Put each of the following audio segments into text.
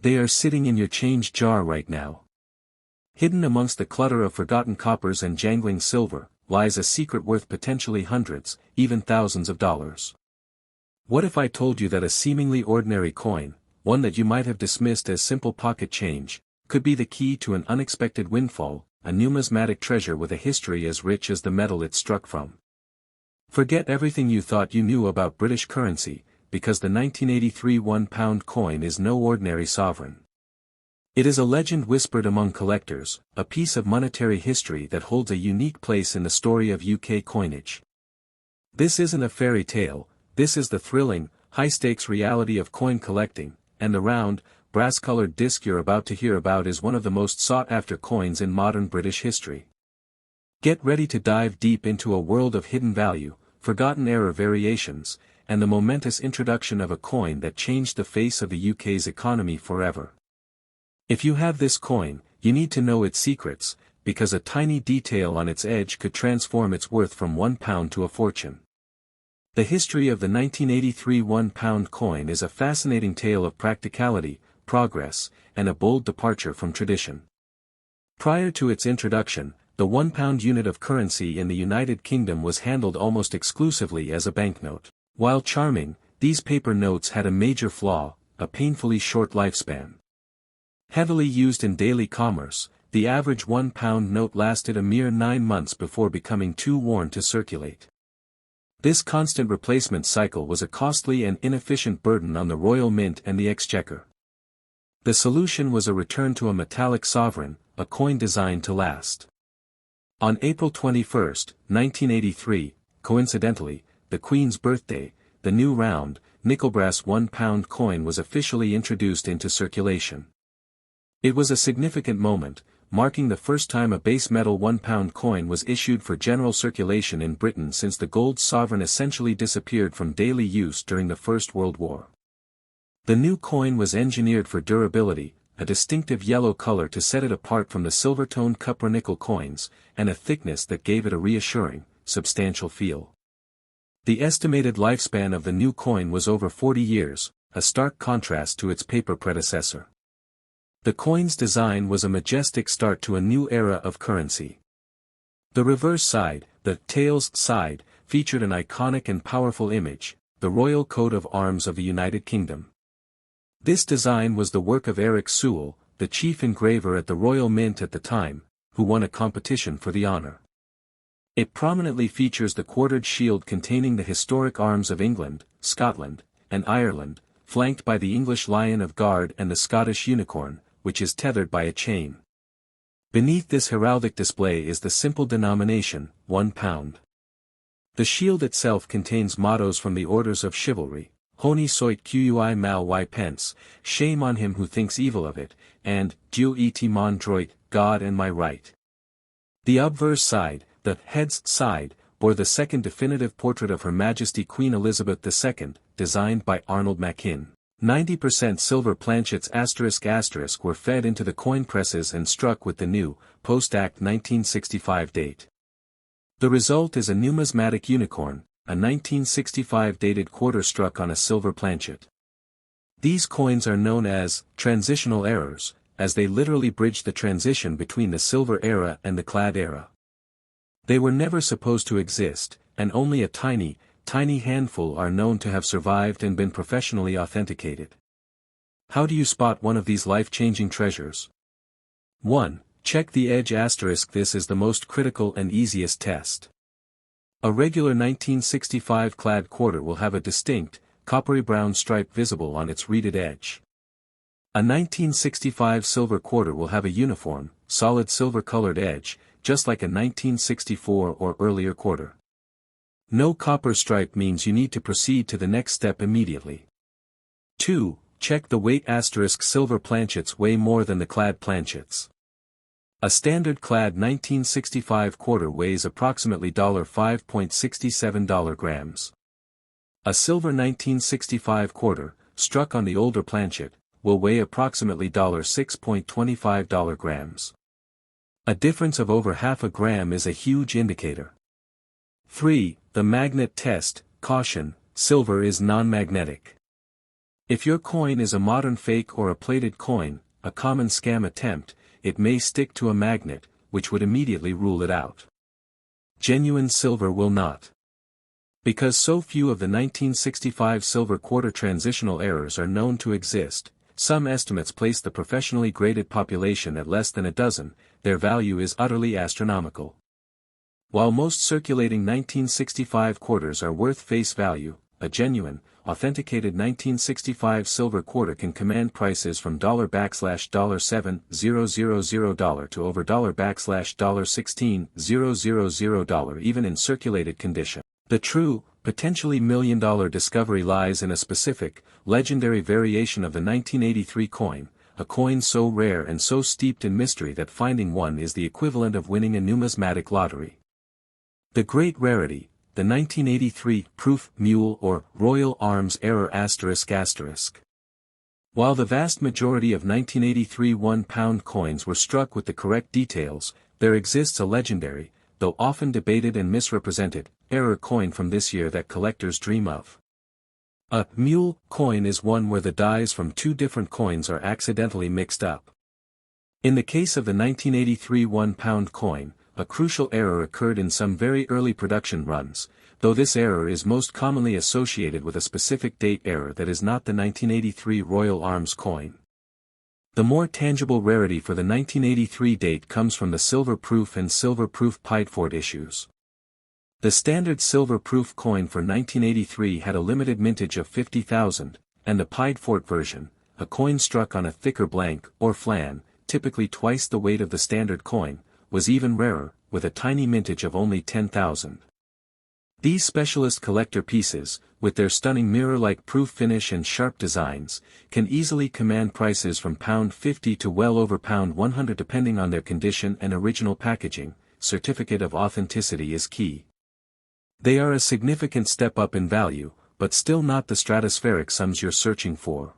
They are sitting in your change jar right now. Hidden amongst the clutter of forgotten coppers and jangling silver, lies a secret worth potentially hundreds, even thousands of dollars. What if I told you that a seemingly ordinary coin, one that you might have dismissed as simple pocket change, could be the key to an unexpected windfall, a numismatic treasure with a history as rich as the metal it struck from? Forget everything you thought you knew about British currency, because the 1983 £1 coin is no ordinary sovereign. It is a legend whispered among collectors, a piece of monetary history that holds a unique place in the story of UK coinage. This isn't a fairy tale, this is the thrilling, high-stakes reality of coin collecting, and the round, brass-colored disc you're about to hear about is one of the most sought-after coins in modern British history. Get ready to dive deep into a world of hidden value, forgotten era variations, and the momentous introduction of a coin that changed the face of the UK's economy forever. If you have this coin, you need to know its secrets, because a tiny detail on its edge could transform its worth from £1 to a fortune. The history of the 1983 £1 coin is a fascinating tale of practicality, progress, and a bold departure from tradition. Prior to its introduction, the £1 unit of currency in the United Kingdom was handled almost exclusively as a banknote. While charming, these paper notes had a major flaw, a painfully short lifespan. Heavily used in daily commerce, the average £1 note lasted a mere 9 months before becoming too worn to circulate. This constant replacement cycle was a costly and inefficient burden on the Royal Mint and the Exchequer. The solution was a return to a metallic sovereign, a coin designed to last. On April 21, 1983, coincidentally, the Queen's birthday, the new round, nickel-brass £1 coin was officially introduced into circulation. It was a significant moment, marking the first time a base metal £1 coin was issued for general circulation in Britain since the gold sovereign essentially disappeared from daily use during the First World War. The new coin was engineered for durability, a distinctive yellow color to set it apart from the silver-toned copper-nickel coins, and a thickness that gave it a reassuring, substantial feel. The estimated lifespan of the new coin was over 40 years, a stark contrast to its paper predecessor. The coin's design was a majestic start to a new era of currency. The reverse side, the tails side, featured an iconic and powerful image, the royal coat of arms of the United Kingdom. This design was the work of Eric Sewell, the chief engraver at the Royal Mint at the time, who won a competition for the honor. It prominently features the quartered shield containing the historic arms of England, Scotland, and Ireland, flanked by the English Lion of Guard and the Scottish Unicorn, which is tethered by a chain. Beneath this heraldic display is the simple denomination, £1. The shield itself contains mottos from the orders of chivalry, Honi soit qui mal y pense, shame on him who thinks evil of it, and Dieu et mon droit, God and my right. The obverse side, the heads side, bore the second definitive portrait of Her Majesty Queen Elizabeth II, designed by Arnold Machin. 90% silver planchets ** were fed into the coin presses and struck with the new, post-Act 1965 date. The result is a numismatic unicorn, a 1965 dated quarter struck on a silver planchet. These coins are known as transitional errors, as they literally bridge the transition between the silver era and the clad era. They were never supposed to exist, and only a tiny handful are known to have survived and been professionally authenticated. How do you spot one of these life-changing treasures? 1. Check the edge *. This is the most critical and easiest test. A regular 1965 clad quarter will have a distinct, coppery brown stripe visible on its reeded edge. A 1965 silver quarter will have a uniform, solid silver-colored edge, just like a 1964 or earlier quarter. No copper stripe means you need to proceed to the next step immediately. 2. Check the weight *. Silver planchets weigh more than the clad planchets. A standard clad 1965 quarter weighs approximately $5.67 grams. A silver 1965 quarter, struck on the older planchet, will weigh approximately $6.25 grams. A difference of over half a gram is a huge indicator. 3. The magnet test, caution, silver is non-magnetic. If your coin is a modern fake or a plated coin, a common scam attempt, it may stick to a magnet, which would immediately rule it out. Genuine silver will not. Because so few of the 1965 silver quarter transitional errors are known to exist, some estimates place the professionally graded population at less than a dozen. Their value is utterly astronomical. While most circulating 1965 quarters are worth face value, a genuine, authenticated 1965 silver quarter can command prices from $$7,000 to over $$16,000 even in circulated condition. The true, potentially million-dollar discovery lies in a specific, legendary variation of the 1983 coin, a coin so rare and so steeped in mystery that finding one is the equivalent of winning a numismatic lottery. The great rarity, the 1983 proof Mule or Royal Arms error ***. While the vast majority of 1983 1-pound coins were struck with the correct details, there exists a legendary, though often debated and misrepresented, error coin from this year that collectors dream of. A Mule coin is one where the dies from two different coins are accidentally mixed up. In the case of the 1983 1-pound coin, a crucial error occurred in some very early production runs, though this error is most commonly associated with a specific date error that is not the 1983 Royal Arms coin. The more tangible rarity for the 1983 date comes from the silver proof and silver proof Pidefort issues. The standard silver proof coin for 1983 had a limited mintage of 50,000, and the Pidefort version, a coin struck on a thicker blank or flan, typically twice the weight of the standard coin, was even rarer, with a tiny mintage of only 10,000. These specialist collector pieces, with their stunning mirror-like proof finish and sharp designs, can easily command prices from £50 to well over £100 depending on their condition and original packaging. Certificate of authenticity is key. They are a significant step up in value, but still not the stratospheric sums you're searching for.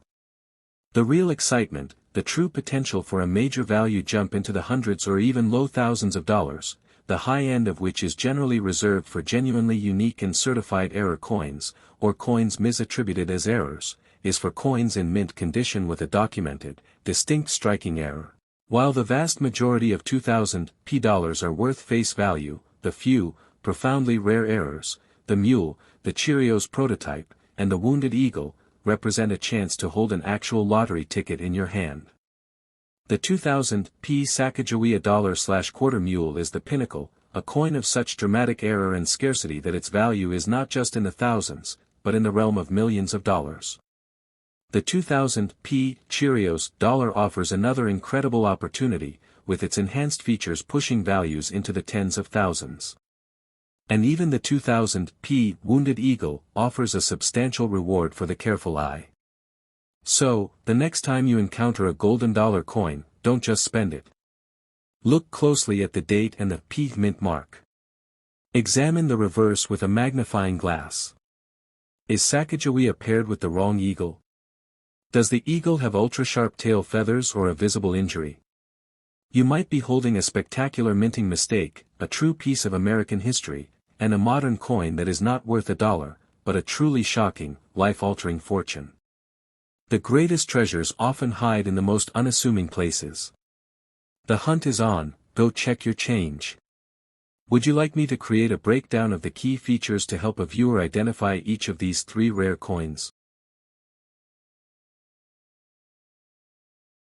The real excitement, the true potential for a major value jump into the hundreds or even low thousands of dollars, the high end of which is generally reserved for genuinely unique and certified error coins, or coins misattributed as errors, is for coins in mint condition with a documented, distinct striking error. While the vast majority of 2000 P dollars are worth face value, the few, profoundly rare errors, the Mule, the Cheerios prototype, and the Wounded Eagle, represent a chance to hold an actual lottery ticket in your hand. The 2000 P Sacagawea $/quarter Mule is the pinnacle, a coin of such dramatic error and scarcity that its value is not just in the thousands, but in the realm of millions of dollars. The 2000 P Cheerios dollar offers another incredible opportunity, with its enhanced features pushing values into the tens of thousands. And even the 2000 P Wounded Eagle offers a substantial reward for the careful eye. So, the next time you encounter a golden dollar coin, don't just spend it. Look closely at the date and the P mint mark. Examine the reverse with a magnifying glass. Is Sacagawea paired with the wrong eagle? Does the eagle have ultra-sharp tail feathers or a visible injury? You might be holding a spectacular minting mistake, a true piece of American history, and a modern coin that is not worth $1, but a truly shocking, life-altering fortune. The greatest treasures often hide in the most unassuming places. The hunt is on, go check your change. Would you like me to create a breakdown of the key features to help a viewer identify each of these 3 rare coins?